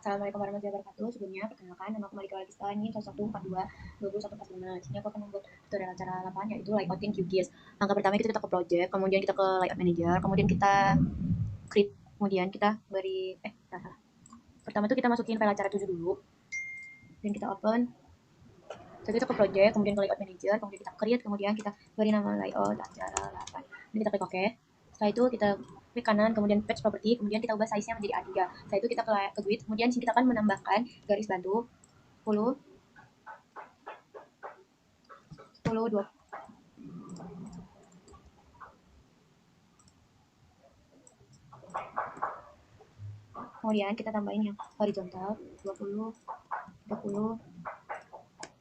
Assalamualaikum warahmatullahi wabarakatuh. Sebelumnya, perkenalkan, nama aku Malika Walista, ini 0142 2145. Di sini aku akan membuat tutorial cara 8, yaitu layouting QGIS. Langkah pertama kita ke project, kemudian kita ke layout manager, kemudian kita create, kemudian kita beri, salah. Pertama itu kita masukin file acara 7 dulu, dan kita open. Setelah kita ke project, kemudian ke layout manager, kemudian kita create, kemudian kita beri nama layout acara 8. Ini kita klik OK. Setelah itu kita klik kanan, kemudian page property, kemudian kita ubah size-nya menjadi A3. Setelah itu kita ke grid, kemudian sini kita akan menambahkan garis bantu 10, 10, 20. Kemudian kita tambahin yang horizontal 20, 30,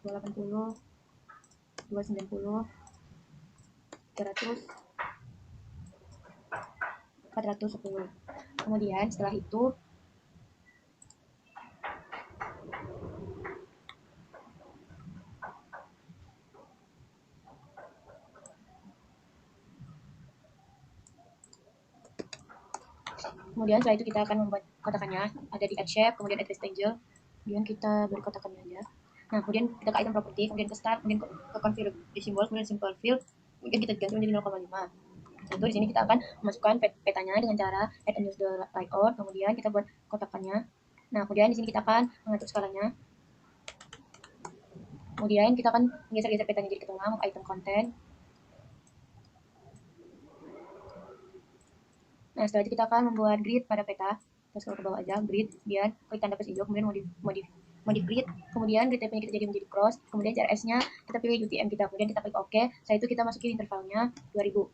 280, 290, 300, 410. Kemudian setelah itu kita akan membuat kotakannya ada di add shape, kemudian add rectangle, kemudian kita beri kotakannya aja. Nah, kemudian kita ke item property, kemudian ke start, kemudian ke configure di symbol, kemudian simple fill, kemudian kita ganti menjadi 0,5. Tentu di sini kita akan memasukkan petanya dengan cara add and use the layout, kemudian kita buat kotakannya. Nah, kemudian di sini kita akan mengatur skalanya. Kemudian kita akan menggeser-geser petanya jadi ke tengah, item content. Nah, setelah itu kita akan membuat grid pada peta. Kita scroll ke bawah aja, grid, kemudian klik tanda plus hijau, kemudian modif grid, kemudian grid type-nya kita jadi menjadi cross, kemudian CRS-nya kita pilih UTM kita, kemudian kita klik OK. Setelah itu kita masukin intervalnya 2000.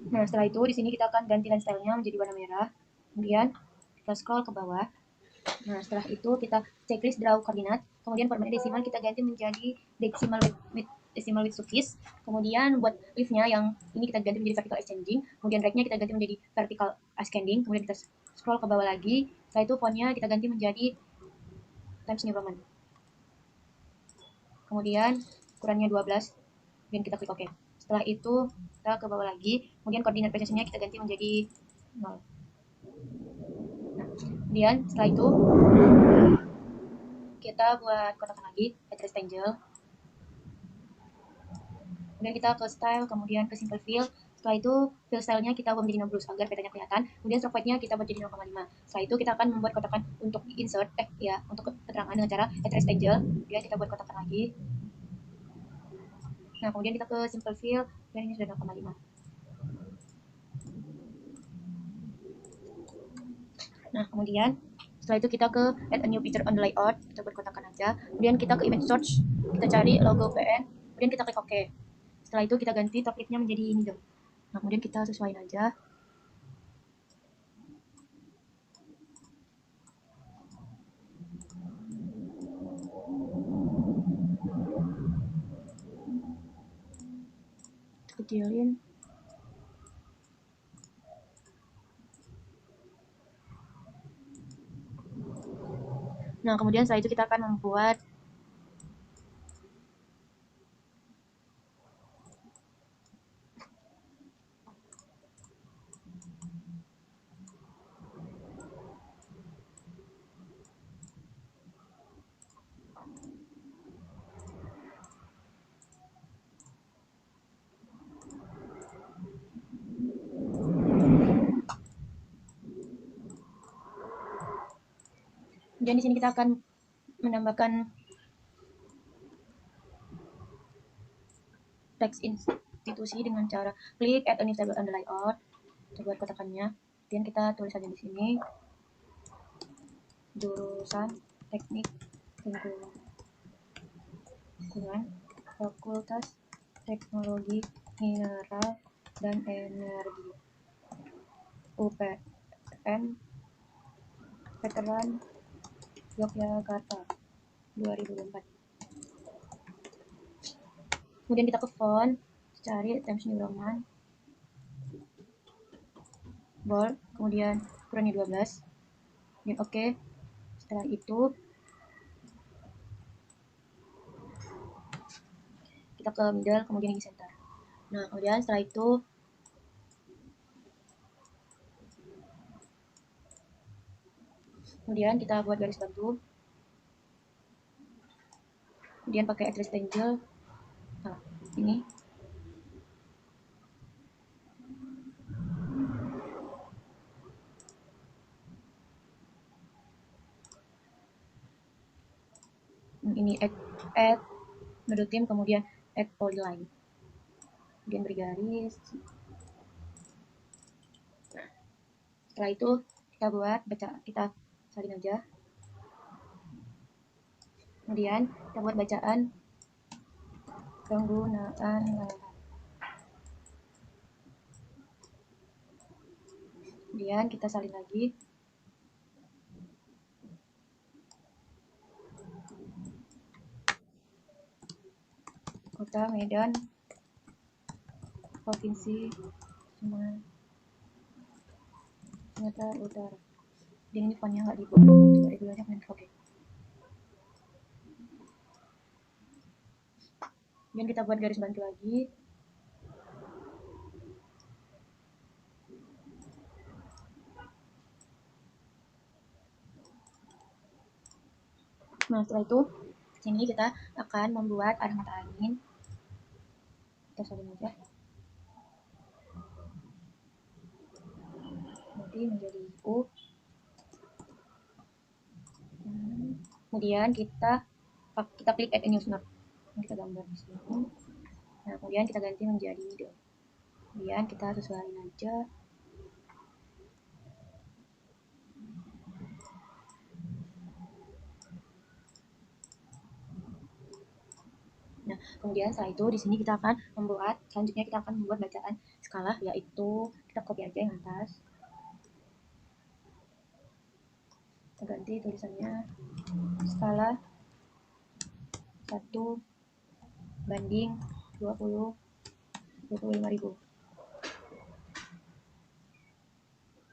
Nah, setelah itu di sini kita akan ganti line style-nya menjadi warna merah. Kemudian kita scroll ke bawah. Nah, setelah itu kita checklist draw koordinat. Kemudian format desimal kita ganti menjadi decimal with suffix. Kemudian buat leaf-nya yang ini kita ganti menjadi vertical ascending. Kemudian right-nya kita ganti menjadi vertical ascending. Kemudian kita scroll ke bawah lagi. Setelah itu font-nya kita ganti menjadi Times New Roman. Kemudian ukurannya 12. Kemudian kita klik OK. Setelah itu kita ke bawah lagi, kemudian koordinat precision-nya kita ganti menjadi 0. Nah, kemudian setelah itu kita buat kotakan lagi, add rectangle. Kemudian kita ke style, kemudian ke simple fill. Setelah itu fill style-nya kita buat menjadi 60 agar petanya kelihatan. Kemudian stroke weight-nya kita buat jadi 0,5. Setelah itu kita akan membuat kotakan untuk insert, untuk keterangan dengan cara add rectangle. Kemudian kita buat kotakan lagi. Nah, kemudian kita ke simple fill, dan ini sudah 0,5. Nah, kemudian setelah itu kita ke add a new picture on the layout, kita buat kotakan aja. Kemudian kita ke image search, kita cari logo PN, kemudian kita klik OK. Setelah itu kita ganti top leaf-nya menjadi ini dong. Nah, kemudian kita sesuaiin aja. Kecilin. Nah, kemudian setelah itu kita akan membuat kemudian di sini kita akan menambahkan teks institusi dengan cara klik add a new table on the layout. Kita buat kotakannya. Kemudian kita tulis saja di sini jurusan teknik lingkungan Fakultas Teknologi Mineral dan Energi UPN Veteran Yogyakarta 2024. Kemudian kita ke font, cari Times New Roman, bold, kemudian ukurannya 12, kemudian OK. Setelah itu kita ke middle, kemudian di center. Nah, kemudian setelah itu Kemudian kita buat garis bantu, kemudian pakai address triangle. Nah, ini add node tim, kemudian add polyline, kemudian beri garis. Nah, setelah itu kita buat kita salin aja, kemudian kita buat bacaan penggunaan langkah, kemudian kita salin lagi. Kota Medan, Provinsi Sumatera Utara. Dan ini fontnya nggak dibuat, coba dulu aja. Oke. Dan kita buat garis bantu lagi. Nah, setelah itu sini kita akan membuat arah mata angin. Kita salin aja. Nanti menjadi U. Kemudian kita klik add a new node. Kita gambar di sini. Nah, kemudian kita ganti menjadi D. Kemudian kita sesuaikan aja. Nah, kemudian setelah itu di sini kita akan selanjutnya kita akan membuat bacaan skala, yaitu kita copy aja yang atas. Kita ganti tulisannya skala 1/20 25.000.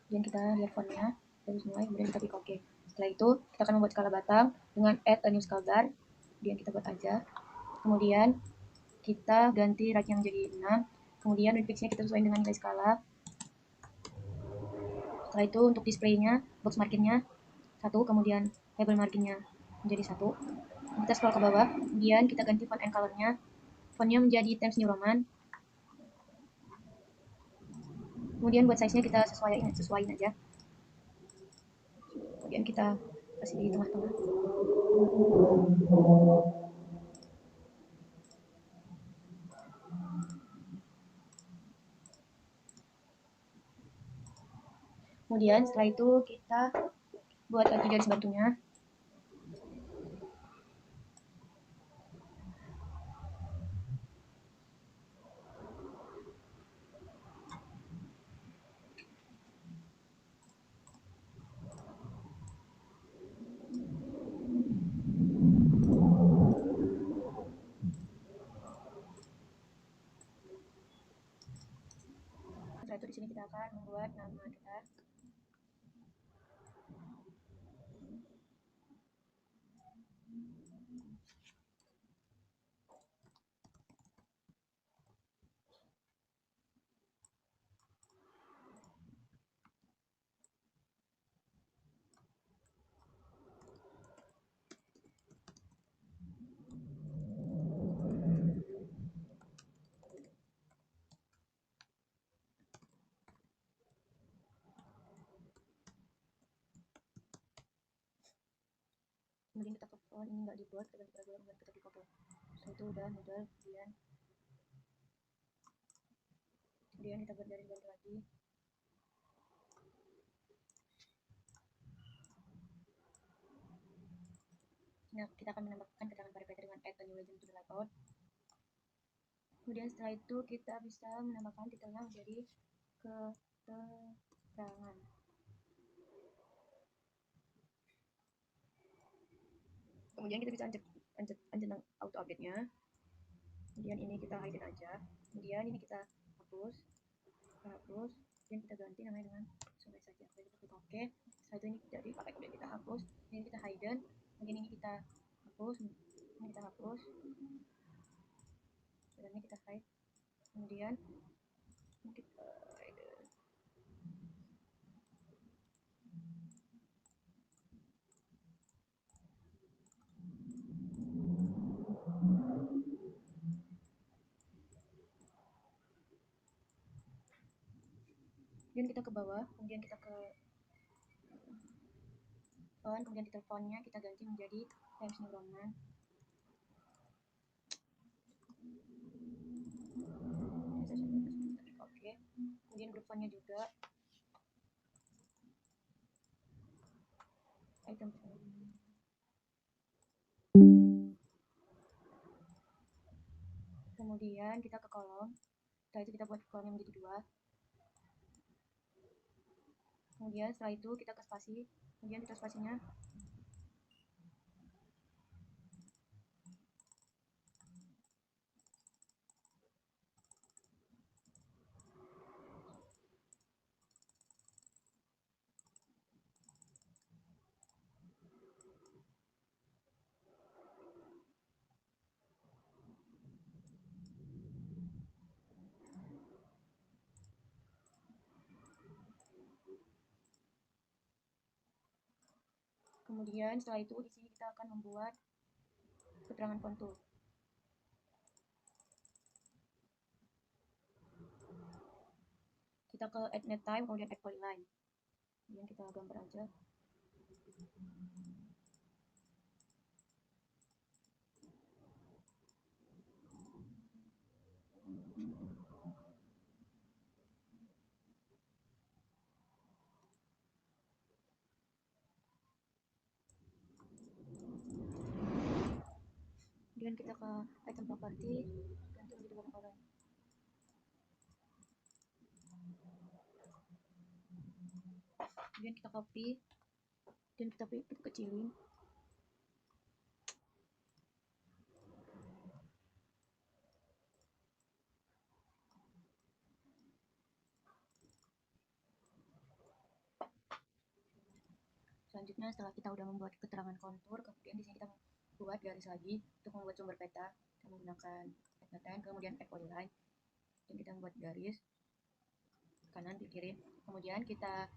Dan kita lihat fontnya dari semua, kemudian kita klik OK. Setelah itu kita akan membuat skala batang dengan add a new scale bar. Kemudian kita buat aja. Kemudian kita ganti radiusnya menjadi 6. Kemudian fixnya kita sesuaikan dengan nilai skala. Setelah itu untuk displaynya, box marginnya 1, kemudian label marginnya menjadi 1. Kita scroll ke bawah, kemudian kita ganti font and colornya. Fontnya menjadi Times New Roman. Kemudian buat size-nya kita sesuaiin aja. Kemudian kita kasih di tengah-tengah. Kemudian setelah itu kita buat lagi garis bantunya. Setelah itu di sini kita akan membuat nama kita. Kemudian kita ke ini nggak dibuat, kita klik OK. Setelah itu udah modal. Kemudian kita buat garis bantu lagi. Nah, kita akan menambahkan keterangan parameter dengan add a new legend to the layout. Kemudian setelah itu kita bisa menambahkan titelnya menjadi keterangan. Kemudian kita bisa ancet auto update-nya. Kemudian ini kita hide aja. Kemudian ini kita hapus, dan kita ganti namanya dengan sampai saja. Kemudian kita klik OK. Setelah itu ini tidak dipakai, kemudian kita hapus. Ini kita hide. Kemudian ini kita hapus. Ini kita hapus. Dan ini kita hide. Kemudian ini kita hide. Kemudian kita ke bawah, kemudian kita ke font, kemudian title fontnya kita ganti menjadi Times New Roman. Oke, kemudian grup fontnya juga item. Kemudian kita ke kolom, setelah itu kita buat kolomnya menjadi 2. Kemudian setelah itu kita ke spasi, kemudian kita spasinya kemudian setelah itu di sini kita akan membuat keterangan kontur. Kita ke add net time, kemudian add polyline. Kemudian kita gambar aja. Kemudian kita ke item property, ganti menjadi warna oranye. Kemudian kita copy dan kita kecilin. Selanjutnya setelah kita udah membuat keterangan kontur, kemudian di sini kita buat garis lagi untuk membuat sumber peta. Kita menggunakan add, kemudian add polyline, dan kita membuat garis kanan di kiri. Kemudian kita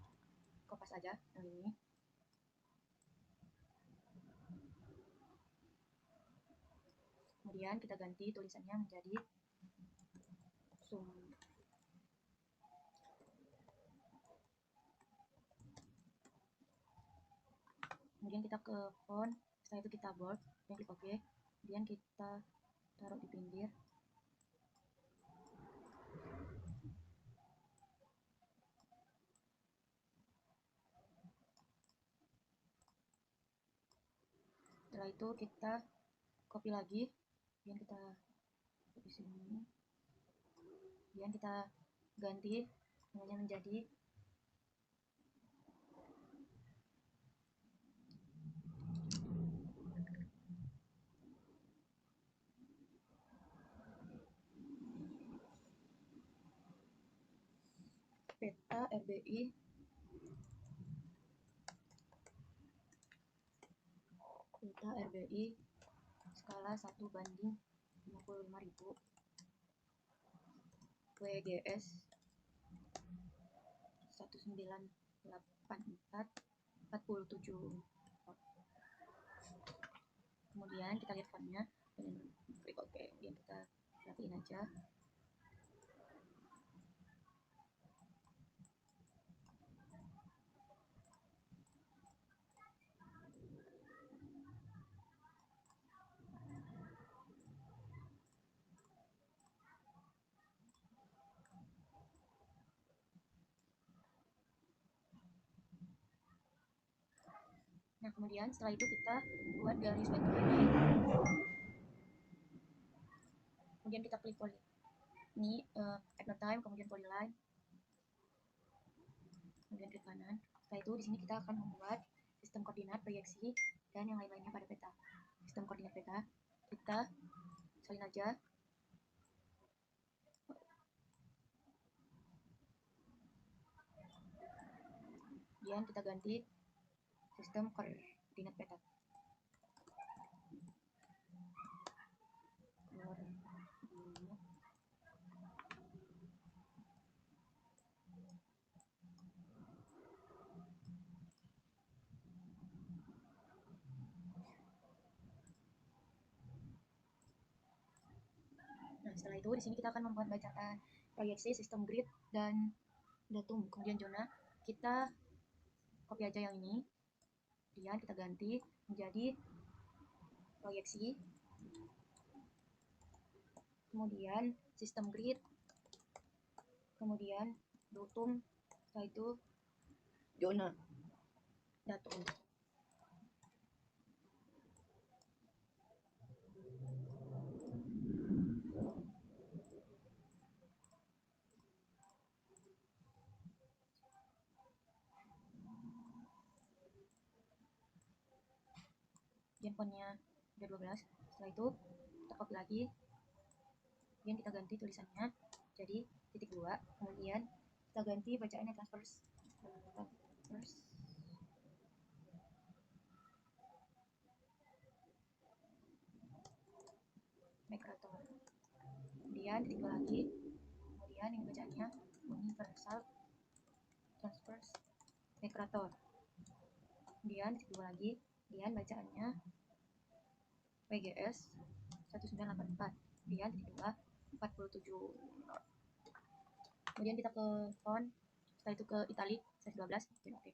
kopas aja yang ini. Kemudian kita ganti tulisannya menjadi sum. Kemudian kita ke font, setelah itu kita bold dan klik OK. Kemudian kita taruh di pinggir. Setelah itu kita copy lagi, kemudian kita di sini, kemudian kita ganti namanya menjadi peta RBI skala 1/55.000 WGS 1984/47. Kemudian kita lihat fontnya dan klik OK, kemudian kita rapiin aja. Nah, kemudian setelah itu kita buat garis background. Kemudian kita klik poly. Ini add no time, kemudian polyline. Kemudian klik kanan. Setelah itu di sini kita akan membuat sistem koordinat, proyeksi, dan yang lain-lainnya pada peta. Sistem koordinat peta kita salin aja. Kemudian kita ganti sistem koordinat peta. Nah, setelah itu di sini kita akan membuat bacaan proyeksi sistem grid dan datum, kemudian zona kita copy aja yang ini, kemudian kita ganti menjadi proyeksi, kemudian sistem grid, kemudian datum, setelah itu zona datum. Kemudian fontnya udah 12, setelah itu kita copy lagi, kemudian kita ganti tulisannya jadi titik 2, kemudian kita ganti bacaannya transverse migrator, kemudian titik 2 lagi, kemudian ini bacaannya universal transverse migrator, kemudian titik 2 lagi, kemudian bacaannya PGS 1984, kemudian titik 2 47 not. Kemudian kita ke font, setelah itu ke italic size 12 dan oke.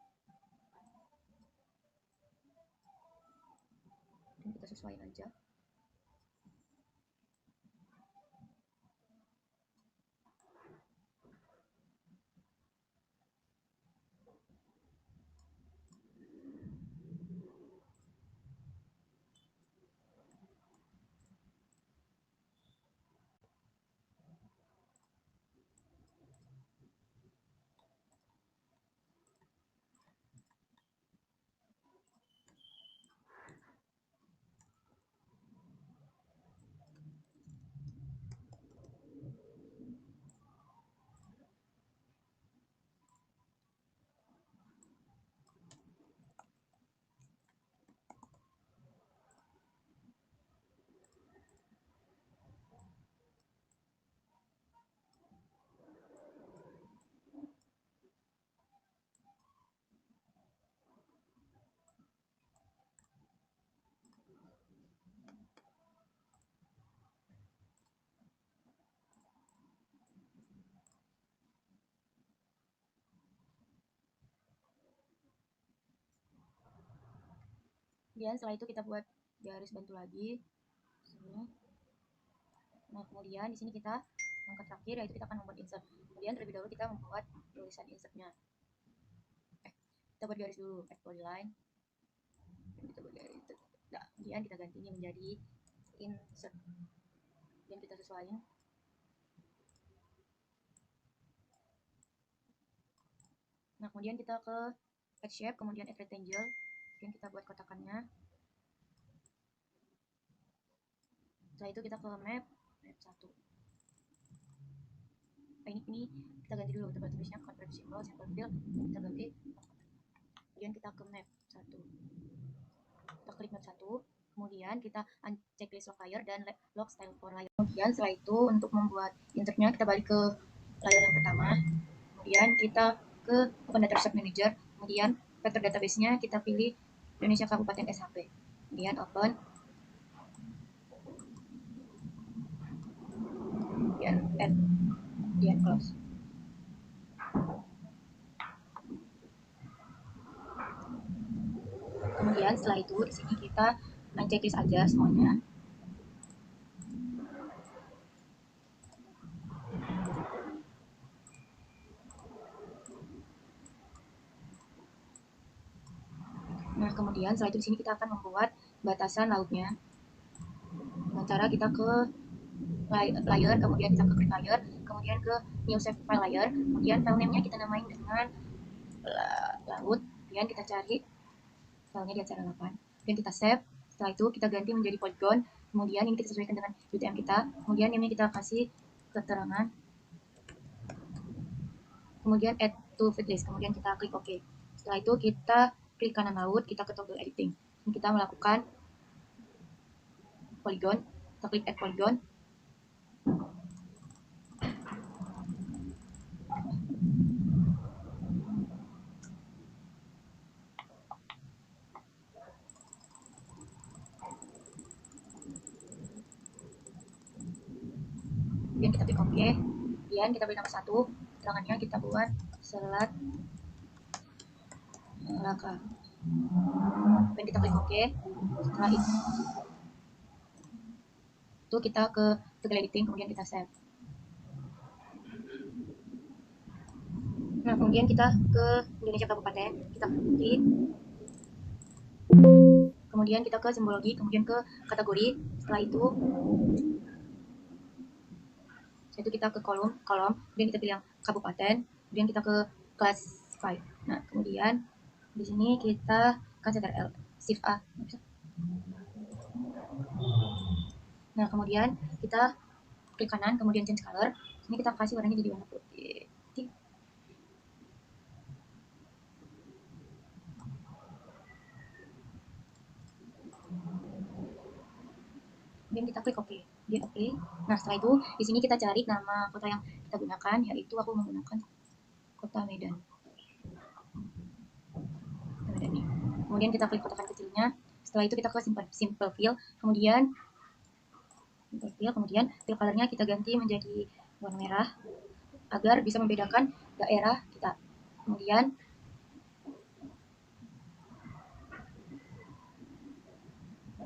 Dan kita sesuaikan aja. Kemudian setelah itu kita buat garis bantu lagi sini. Nah, kemudian di sini kita langkah terakhir yaitu kita akan membuat insert. Kemudian terlebih dahulu kita membuat tulisan insertnya. Kita buat garis dulu, add polyline. Kita buat garis. Nah, kemudian kita ganti ini menjadi insert. Dan kita sesuaikan. Nah, kemudian kita ke add shape, kemudian add rectangle. Kemudian kita buat kotakannya. Setelah itu kita ke map 1. Nah, ini kita ganti dulu tempat tulisnya convert symbol, sample fill, kita ganti. Kemudian kita ke map 1. Kita klik map 1. Kemudian kita checklist lock layer dan lock style for layer. Kemudian setelah itu untuk membuat insertnya kita balik ke layer yang pertama. Kemudian kita ke open data resource manager. Kemudian vector database-nya kita pilih Indonesia Kabupaten SHP. Kemudian open. Kemudian add. Kemudian close. Kemudian setelah itu di sini kita checklist aja semuanya. Nah, kemudian setelah itu di sini kita akan membuat batasan lautnya. Dengan cara kita ke layer, kemudian kita ke create layer, kemudian ke new save file layer, kemudian file name-nya kita namain dengan laut, kemudian kita cari filenya di acara 8, kemudian kita save. Setelah itu kita ganti menjadi polygon, kemudian ini kita sesuaikan dengan UTM kita, kemudian name-nya kita kasih keterangan, kemudian add to feed list, kemudian kita klik OK. Setelah itu kita klik kanan laut, kita ke toggle editing. Ini kita melakukan polygon, kita klik add polygon. Kemudian kita klik OK, kemudian kita beri nama 1, keterangannya kita buat selat Melaka. Kemudian kita klik OK. Setelah itu kita ke file editing, kemudian kita save. Nah, kemudian kita ke Indonesia Kabupaten, kita klik. Kemudian kita ke simbologi, kemudian ke kategori. Setelah itu kita ke kolom, kemudian kita pilih yang kabupaten, kemudian kita ke classify. Nah, kemudian di sini kita kan CTRL Shift A. Nah, kemudian kita klik kanan, kemudian change color. Ini kita kasih warnanya jadi warna putih. Kemudian kita klik OK. Dia OK. Nah, setelah itu di sini kita cari nama kota yang kita gunakan, yaitu aku menggunakan kota Medan. Medan nih. Kemudian kita klik kotakan kecilnya. Setelah itu kita ke simple fill, kemudian fill colornya kita ganti menjadi warna merah agar bisa membedakan daerah kita. Kemudian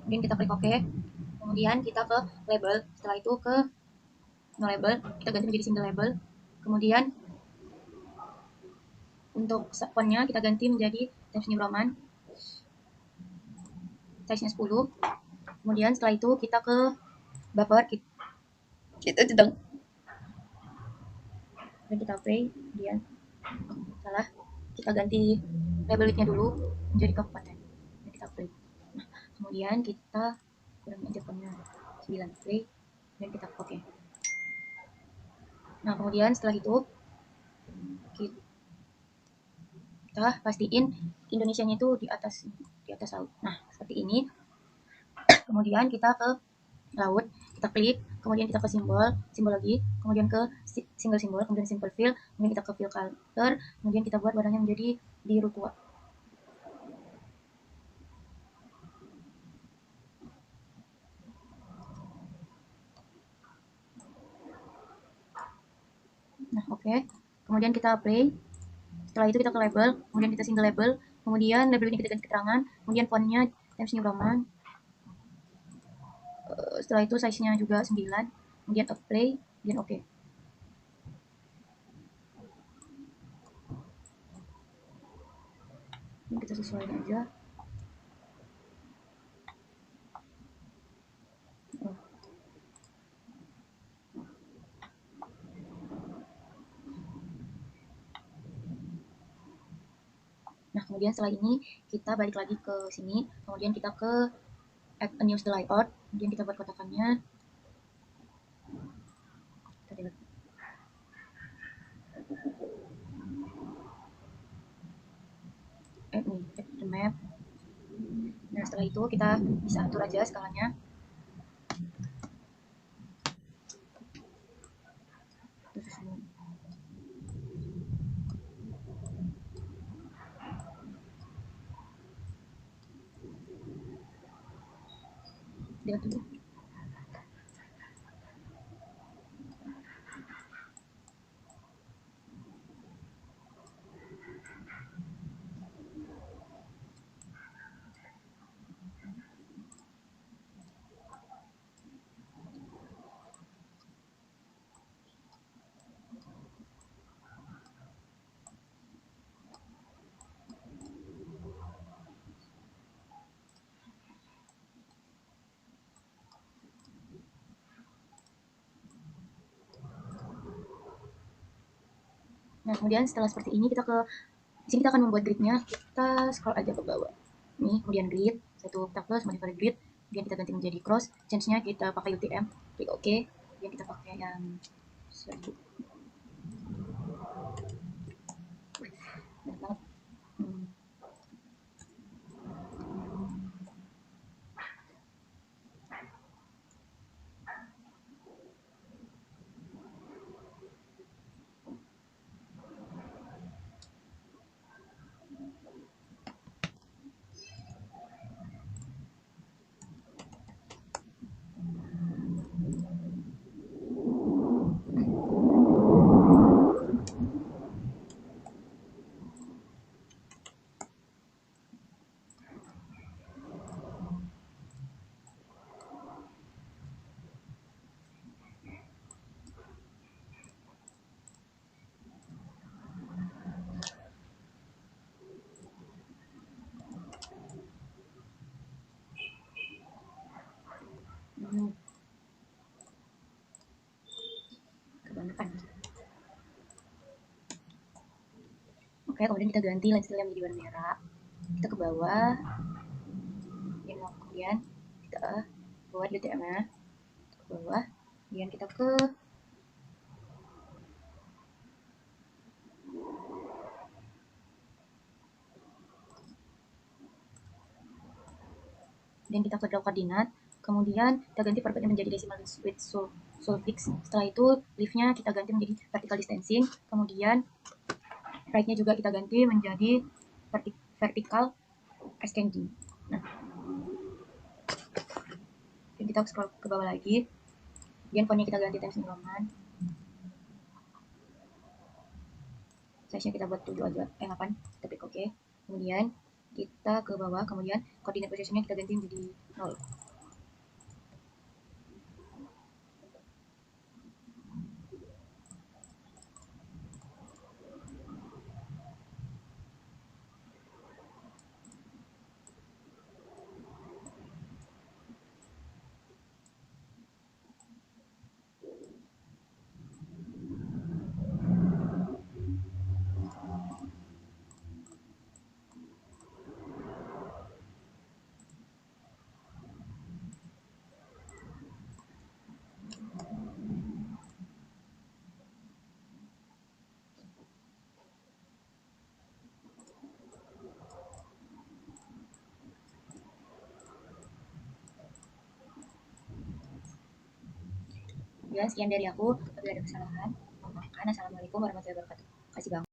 kita klik OK. Kemudian kita ke label. Setelah itu ke no label, kita ganti menjadi single label. Kemudian untuk fontnya kita ganti menjadi Times New Roman, size-nya 10. Kemudian setelah itu kita ke buffer, kita sedang dan kita play. Kemudian salah, kita ganti labelnya dulu menjadi kabupaten dan kita play. Nah, kemudian kita kurangi aja fontnya 9, play dan kita OK. Nah, kemudian setelah itu kita pastiin Indonesianya itu di atas laut. Nah, seperti ini. Kemudian kita ke laut, kita klik, kemudian kita ke simbol lagi, kemudian ke single simbol, kemudian simple fill, kemudian kita ke fill color, kemudian kita buat warnanya menjadi biru tua. Nah, oke. Kemudian kita play. Setelah itu kita ke label, kemudian kita single label, kemudian label ini kita ganti keterangan, kemudian fontnya Times New Roman. Setelah itu size-nya juga 9, kemudian play, kemudian oke. Ini kita sesuaikan aja. Nah, kemudian setelah ini kita balik lagi ke sini, kemudian kita ke add a new layout, kemudian kita buat kotakannya. Add the map. Nah, setelah itu kita bisa atur aja skalanya. Dia tuh. Nah, kemudian setelah seperti ini kita di sini kita akan membuat gridnya. Kita scroll aja ke bawah. Nih, kemudian grid, satu kita plus modify grid, kemudian kita ganti menjadi cross, change-nya kita pakai UTM, klik OK, kemudian kita pakai yang 1000. Banyak banget. Oke, kemudian kita ganti line style menjadi warna merah. Kita ke bawah, kemudian kita buat DTM-nya ke bawah, kemudian kita ke kemudian kita ke draw koordinat, kemudian kita ganti perpetnya menjadi decimal with suffix. Setelah itu leaf-nya kita ganti menjadi vertical distancing, kemudian right-nya juga kita ganti menjadi vertical extending. Nah, dan kita scroll ke bawah lagi, kemudian font-nya kita ganti Times New Roman, size-nya kita buat 7 aja, 8, kita klik OK. Kemudian kita ke bawah, kemudian coordinate position-nya kita ganti menjadi 0. Ya, sekian dari aku. Apabila ada kesalahan, mohon maaf. Assalamualaikum warahmatullahi wabarakatuh. Kasih bang.